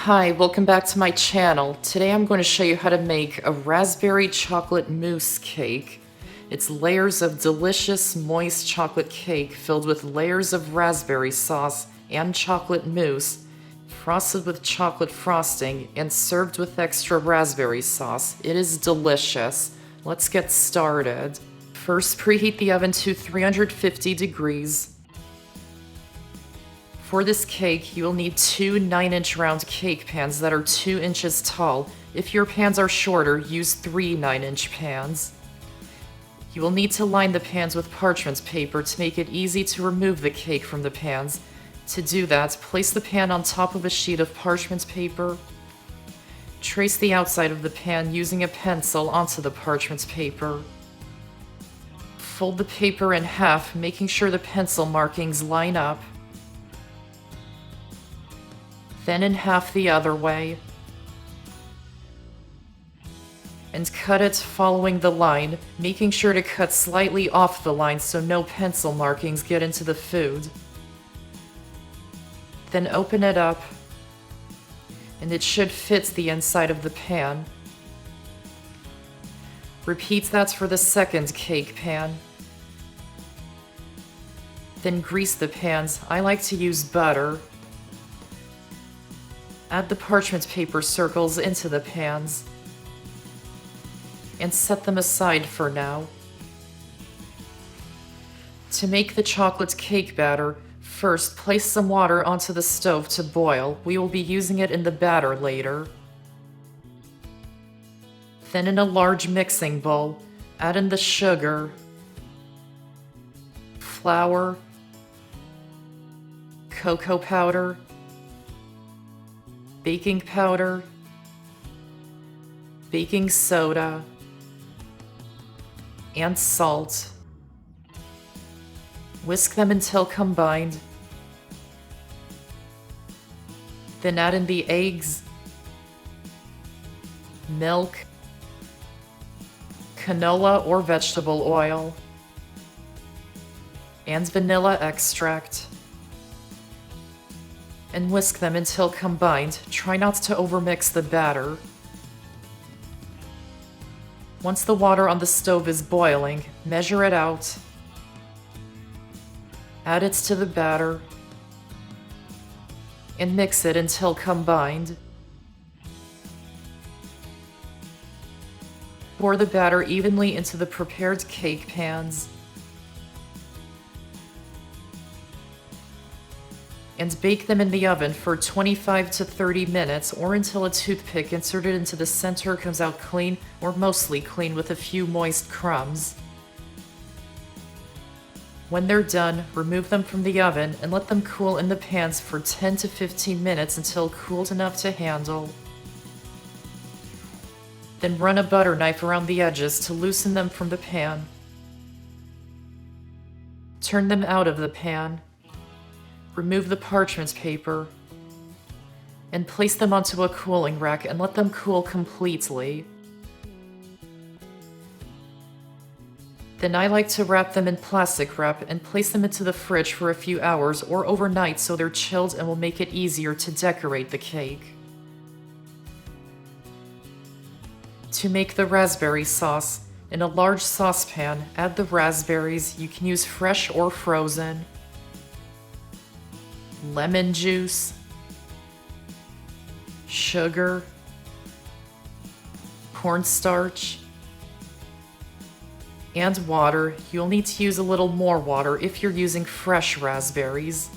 Hi, welcome back to my channel. Today I'm going to show you how to make a raspberry chocolate mousse cake. It's layers of delicious, moist chocolate cake filled with layers of raspberry sauce and chocolate mousse, frosted with chocolate frosting, and served with extra raspberry sauce. It is delicious. Let's get started. First, preheat the oven to 350 degrees. For this cake, you will need two 9-inch round cake pans that are 2 inches tall. If your pans are shorter, use 3 9-inch pans. You will need to line the pans with parchment paper to make it easy to remove the cake from the pans. To do that, place the pan on top of a sheet of parchment paper. Trace the outside of the pan using a pencil onto the parchment paper. Fold the paper in half, making sure the pencil markings line up. Then in half the other way, and cut it following the line, making sure to cut slightly off the line so no pencil markings get into the food. Then open it up, and it should fit the inside of the pan. Repeat that for the second cake pan. Then grease the pans. I like to use butter. Add the parchment paper circles into the pans and set them aside for now. To make the chocolate cake batter, first place some water onto the stove to boil. We will be using it in the batter later. Then in a large mixing bowl, add in the sugar, flour, cocoa powder, baking powder, baking soda, and salt. Whisk them until combined. Then add in the eggs, milk, canola or vegetable oil, and vanilla extract. And whisk them until combined. Try not to overmix the batter. Once the water on the stove is boiling, measure it out. Add it to the batter and mix it until combined. Pour the batter evenly into the prepared cake pans. And bake them in the oven for 25 to 30 minutes or until a toothpick inserted into the center comes out clean or mostly clean with a few moist crumbs. When they're done, remove them from the oven and let them cool in the pans for 10 to 15 minutes until cooled enough to handle. Then run a butter knife around the edges to loosen them from the pan. Turn them out of the pan. Remove the parchment paper and place them onto a cooling rack and let them cool completely. Then I like to wrap them in plastic wrap and place them into the fridge for a few hours or overnight so they're chilled and will make it easier to decorate the cake. To make the raspberry sauce, in a large saucepan, add the raspberries. You can use fresh or frozen, lemon juice, sugar, cornstarch, and water. You'll need to use a little more water if you're using fresh raspberries.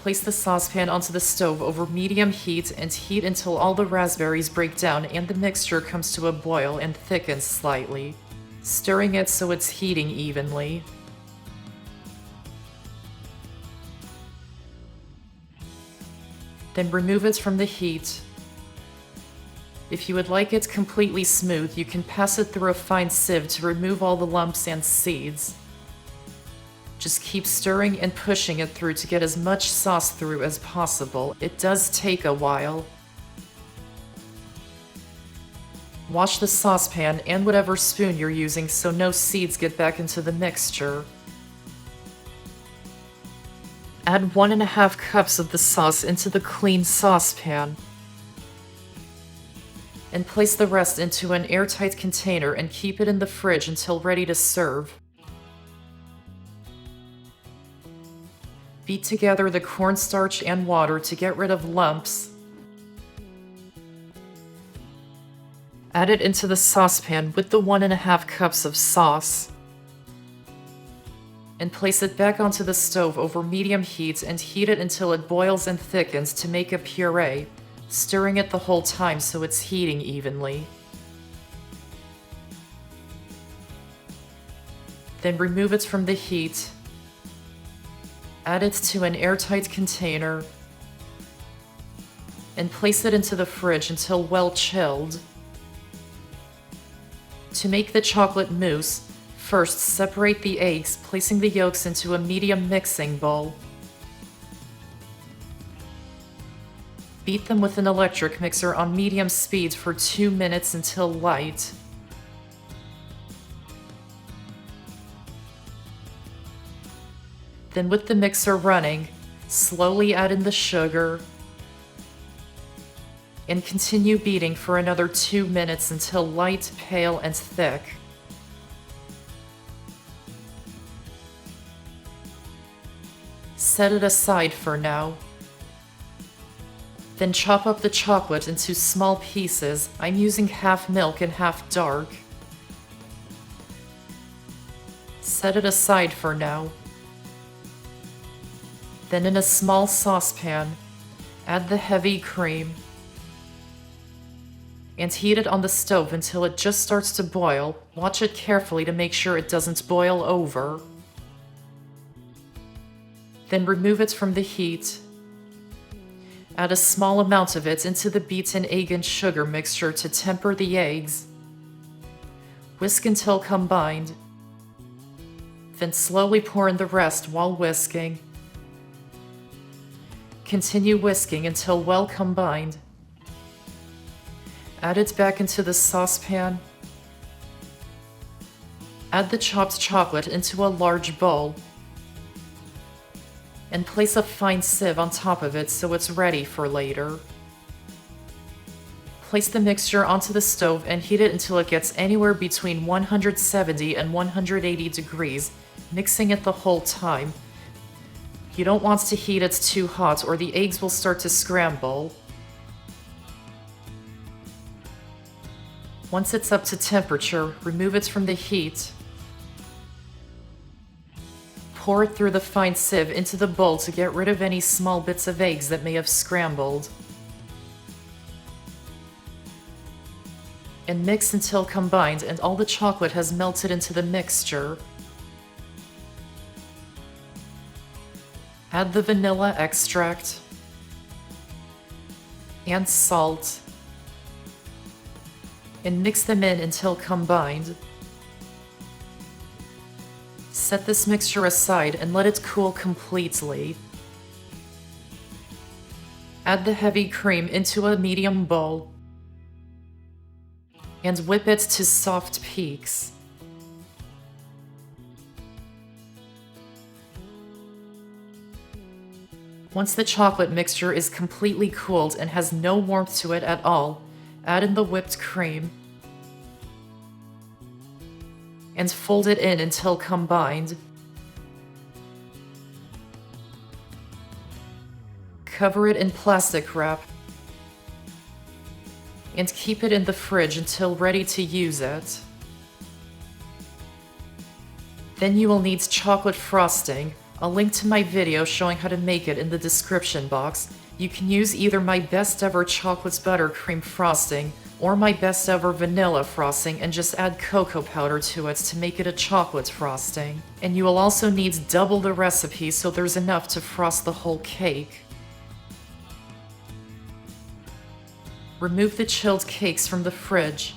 Place the saucepan onto the stove over medium heat and heat until all the raspberries break down and the mixture comes to a boil and thickens slightly, stirring it so it's heating evenly. Then remove it from the heat. If you would like it completely smooth, you can pass it through a fine sieve to remove all the lumps and seeds. Just keep stirring and pushing it through to get as much sauce through as possible. It does take a while. Wash the saucepan and whatever spoon you're using so no seeds get back into the mixture. Add 1½ cups of the sauce into the clean saucepan. And place the rest into an airtight container and keep it in the fridge until ready to serve. Beat together the cornstarch and water to get rid of lumps. Add it into the saucepan with the 1½ cups of sauce. And place it back onto the stove over medium heat and heat it until it boils and thickens to make a puree, stirring it the whole time so it's heating evenly. Then remove it from the heat. Add it to an airtight container and place it into the fridge until well chilled. To make the chocolate mousse, first separate the eggs, placing the yolks into a medium mixing bowl. Beat them with an electric mixer on medium speed for 2 minutes until light. Then with the mixer running, slowly add in the sugar and continue beating for another 2 minutes until light, pale, and thick. Set it aside for now. Then chop up the chocolate into small pieces. I'm using half milk and half dark. Set it aside for now. Then in a small saucepan, add the heavy cream and heat it on the stove until it just starts to boil. Watch it carefully to make sure it doesn't boil over. Then remove it from the heat. Add a small amount of it into the beaten egg and sugar mixture to temper the eggs. Whisk until combined. Then slowly pour in the rest while whisking. Continue whisking until well combined. Add it back into the saucepan. Add the chopped chocolate into a large bowl. And place a fine sieve on top of it so it's ready for later. Place the mixture onto the stove and heat it until it gets anywhere between 170 and 180 degrees, mixing it the whole time. You don't want to heat it too hot or the eggs will start to scramble. Once it's up to temperature, remove it from the heat. Pour it through the fine sieve into the bowl to get rid of any small bits of eggs that may have scrambled. And mix until combined and all the chocolate has melted into the mixture. Add the vanilla extract and salt and mix them in until combined. Set this mixture aside and let it cool completely. Add the heavy cream into a medium bowl and whip it to soft peaks. Once the chocolate mixture is completely cooled and has no warmth to it at all, add in the whipped cream and fold it in until combined. Cover it in plastic wrap and keep it in the fridge until ready to use it. Then you will need chocolate frosting. I'll link to my video showing how to make it in the description box. You can use either my best ever chocolate buttercream frosting or my best ever vanilla frosting and just add cocoa powder to it to make it a chocolate frosting. And you will also need double the recipe so there's enough to frost the whole cake. Remove the chilled cakes from the fridge.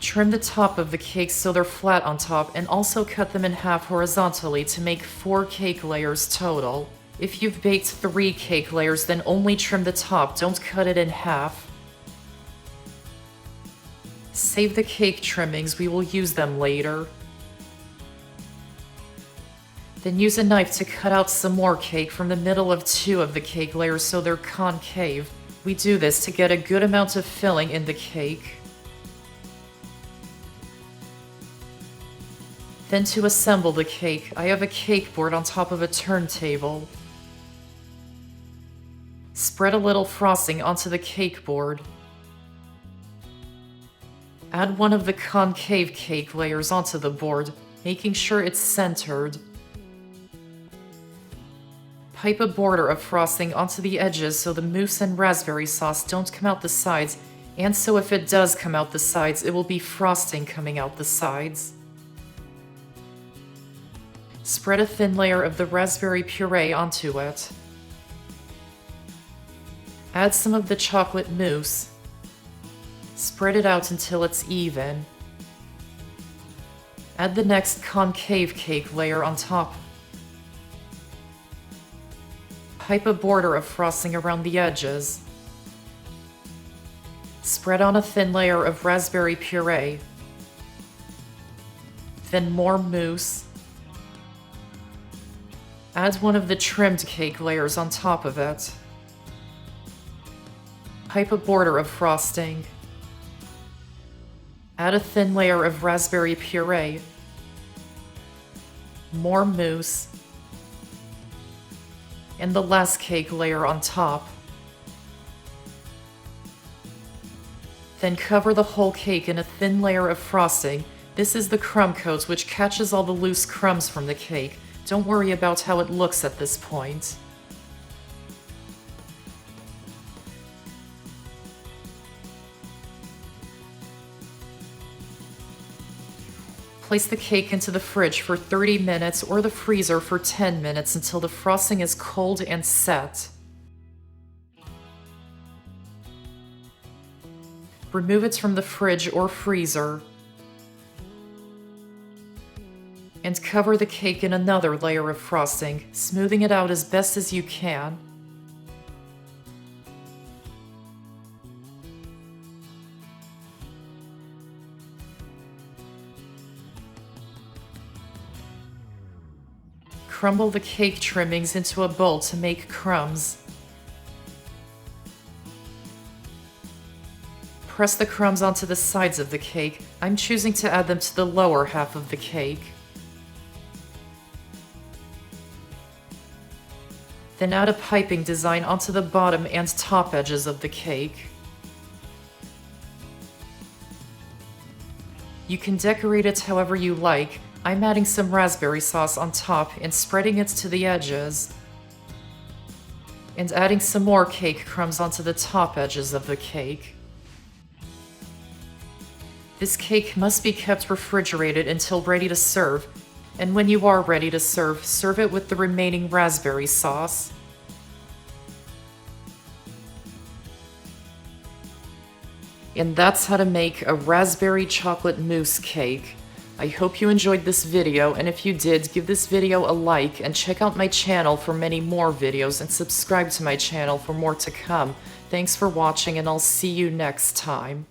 Trim the top of the cakes so they're flat on top and also cut them in half horizontally to make 4 cake layers total. If you've baked 3 cake layers, then only trim the top, don't cut it in half. Save the cake trimmings, we will use them later. Then use a knife to cut out some more cake from the middle of 2 of the cake layers so they're concave. We do this to get a good amount of filling in the cake. Then to assemble the cake, I have a cake board on top of a turntable. Spread a little frosting onto the cake board. Add one of the concave cake layers onto the board, making sure it's centered. Pipe a border of frosting onto the edges so the mousse and raspberry sauce don't come out the sides, and so if it does come out the sides, it will be frosting coming out the sides. Spread a thin layer of the raspberry puree onto it. Add some of the chocolate mousse. Spread it out until it's even. Add the next concave cake layer on top. Pipe a border of frosting around the edges. Spread on a thin layer of raspberry puree. Then more mousse. Add one of the trimmed cake layers on top of it. Pipe a border of frosting. Add a thin layer of raspberry puree. More mousse. And the last cake layer on top. Then cover the whole cake in a thin layer of frosting. This is the crumb coat which catches all the loose crumbs from the cake. Don't worry about how it looks at this point. Place the cake into the fridge for 30 minutes or the freezer for 10 minutes until the frosting is cold and set. Remove it from the fridge or freezer. And cover the cake in another layer of frosting, smoothing it out as best as you can. Crumble the cake trimmings into a bowl to make crumbs. Press the crumbs onto the sides of the cake. I'm choosing to add them to the lower half of the cake. Then add a piping design onto the bottom and top edges of the cake. You can decorate it however you like. I'm adding some raspberry sauce on top and spreading it to the edges. And adding some more cake crumbs onto the top edges of the cake. This cake must be kept refrigerated until ready to serve. And when you are ready to serve it with the remaining raspberry sauce. And that's how to make a raspberry chocolate mousse cake. I hope you enjoyed this video, and if you did, give this video a like and check out my channel for many more videos and subscribe to my channel for more to come. Thanks for watching, and I'll see you next time.